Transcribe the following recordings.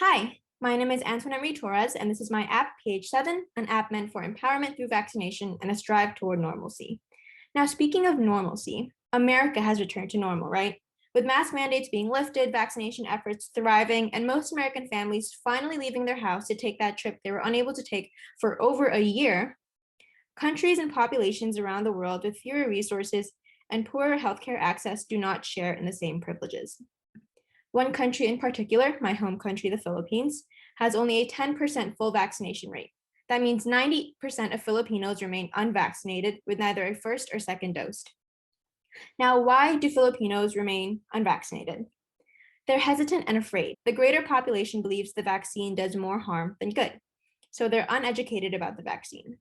Hi, my name is Antoinette Marie Torres, and this is my app, PH7, an app meant for empowerment through vaccination and a strive toward normalcy. Now, speaking of normalcy, America has returned to normal, right? With mask mandates being lifted, vaccination efforts thriving, and most American families finally leaving their house to take that trip they were unable to take for over a year, countries and populations around the world with fewer resources and poorer healthcare access do not share in the same privileges. One country in particular, my home country, the Philippines, has only a 10% full vaccination rate. That means 90% of Filipinos remain unvaccinated with neither a first or second dose. Now, why do Filipinos remain unvaccinated? They're hesitant and afraid. The greater population believes the vaccine does more harm than good, so they're uneducated about the vaccine.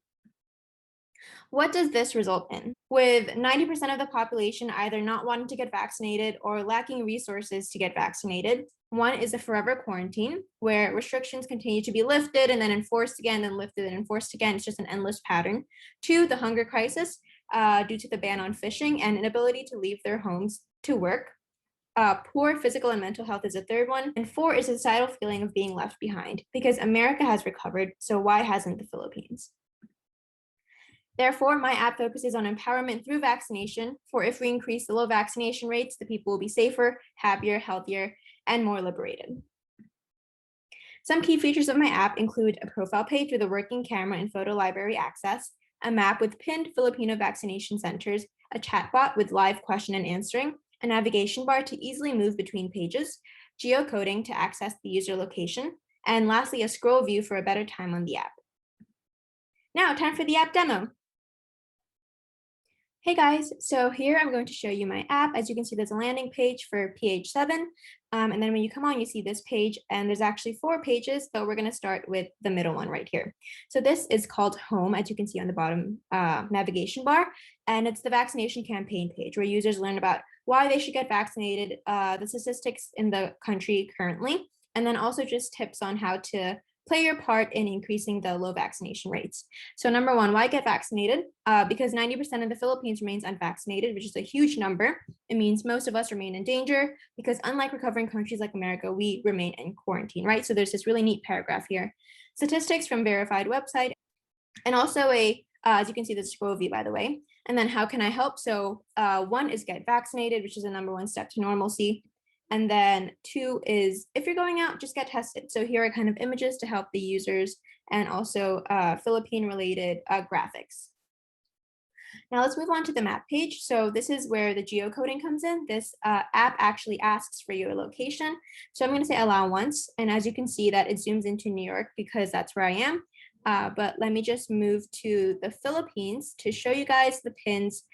What does this result in? With 90% of the population either not wanting to get vaccinated or lacking resources to get vaccinated, one is a forever quarantine where restrictions continue to be lifted and then enforced again, then lifted and enforced again. It's just an endless pattern. Two, the hunger crisis due to the ban on fishing and inability to leave their homes to work. Poor physical and mental health is a third one. And four is a societal feeling of being left behind because America has recovered, so why hasn't the Philippines? Therefore, my app focuses on empowerment through vaccination, for if we increase the low vaccination rates, the people will be safer, happier, healthier, and more liberated. Some key features of my app include a profile page with a working camera and photo library access, a map with pinned Filipino vaccination centers, a chatbot with live question and answering, a navigation bar to easily move between pages, geocoding to access the user location, and lastly, a scroll view for a better time on the app. Now, time for the app demo. Hey guys, so here I'm going to show you my app. As you can see, there's a landing page for PH7. And then when you come on, you see this page, and there's actually 4 pages, but we're going to start with the middle one right here. So this is called Home, as you can see on the bottom navigation bar, and it's the vaccination campaign page where users learn about why they should get vaccinated, the statistics in the country currently, and then also just tips on how to play your part in increasing the low vaccination rates. So number one, why get vaccinated? Because 90% of the Philippines remains unvaccinated, which is a huge number. It means most of us remain in danger because unlike recovering countries like America, we remain in quarantine, right? So there's this really neat paragraph here. Statistics from verified website, and also as you can see, the scroll view, by the way. And then how can I help? So one is get vaccinated, which is the number one step to normalcy. And then 2 is if you're going out, just get tested. So here are kind of images to help the users and also Philippine related graphics. Now let's move on to the map page. So this is where the geocoding comes in. This app actually asks for your location. So I'm going to say allow once. And as you can see that it zooms into New York because that's where I am. But let me just move to the Philippines to show you guys the pins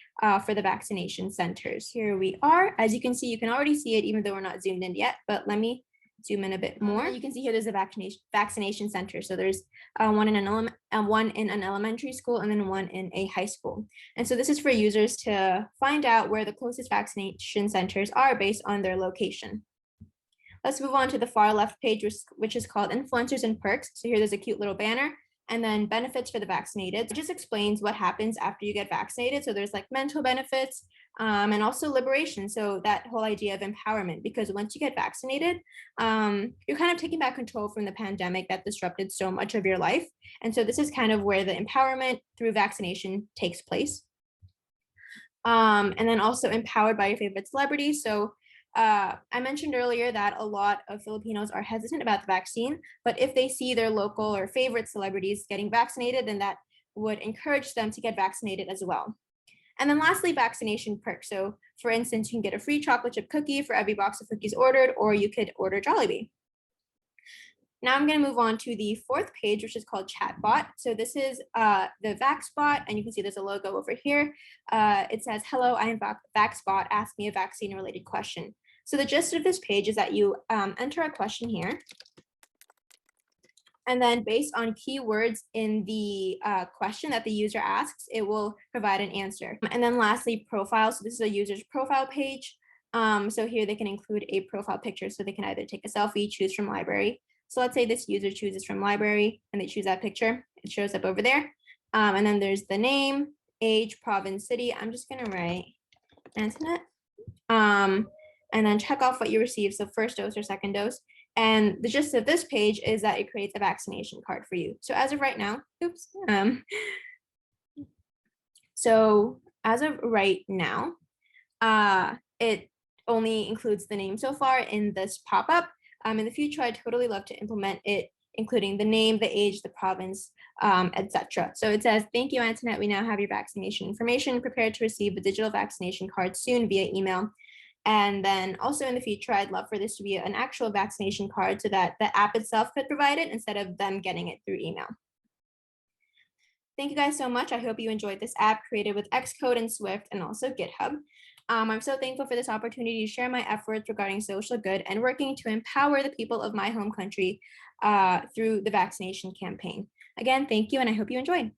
for the vaccination centers. Here we are. As you can see, you can already see it even though we're not zoomed in yet, but let me zoom in a bit more. You can see here there's a vaccination center. So there's one in an elementary school and then one in a high school. And so this is for users to find out where the closest vaccination centers are based on their location. Let's move on to the far left page, which is called Influencers and Perks. So here there's a cute little banner. And then benefits for the vaccinated. It just explains what happens after you get vaccinated. So there's like mental benefits and also liberation. So that whole idea of empowerment, because once you get vaccinated, you're kind of taking back control from the pandemic that disrupted so much of your life. And so this is kind of where the empowerment through vaccination takes place. And then also empowered by your favorite celebrities. So I mentioned earlier that a lot of Filipinos are hesitant about the vaccine, but if they see their local or favorite celebrities getting vaccinated, then that would encourage them to get vaccinated as well. And then lastly, vaccination perks. So for instance, you can get a free chocolate chip cookie for every box of cookies ordered, or you could order Jollibee. Now I'm going to move on to the 4th page, which is called Chatbot. So this is the VaxBot, and you can see there's a logo over here. It says, hello, I am VaxBot, ask me a vaccine-related question. So the gist of this page is that you enter a question here, and then based on keywords in the question that the user asks, it will provide an answer. And then lastly, profile. So this is a user's profile page. So here they can include a profile picture, so they can either take a selfie, choose from library. So let's say this user chooses from library and they choose that picture. It shows up over there. And then there's the name, age, province, city. I'm just going to write Antoinette. And then check off what you received. So first dose or second dose. And the gist of this page is that it creates a vaccination card for you. So as of right now, it only includes the name so far in this pop-up. In the future, I'd totally love to implement it, including the name, the age, the province, etc. So it says, thank you, Antoinette. We now have your vaccination information. Prepared to receive the digital vaccination card soon via email. And then also in the future, I'd love for this to be an actual vaccination card so that the app itself could provide it instead of them getting it through email. Thank you guys so much. I hope you enjoyed this app created with Xcode and Swift and also GitHub. I'm so thankful for this opportunity to share my efforts regarding social good and working to empower the people of my home country through the vaccination campaign. Again, thank you, and I hope you enjoyed.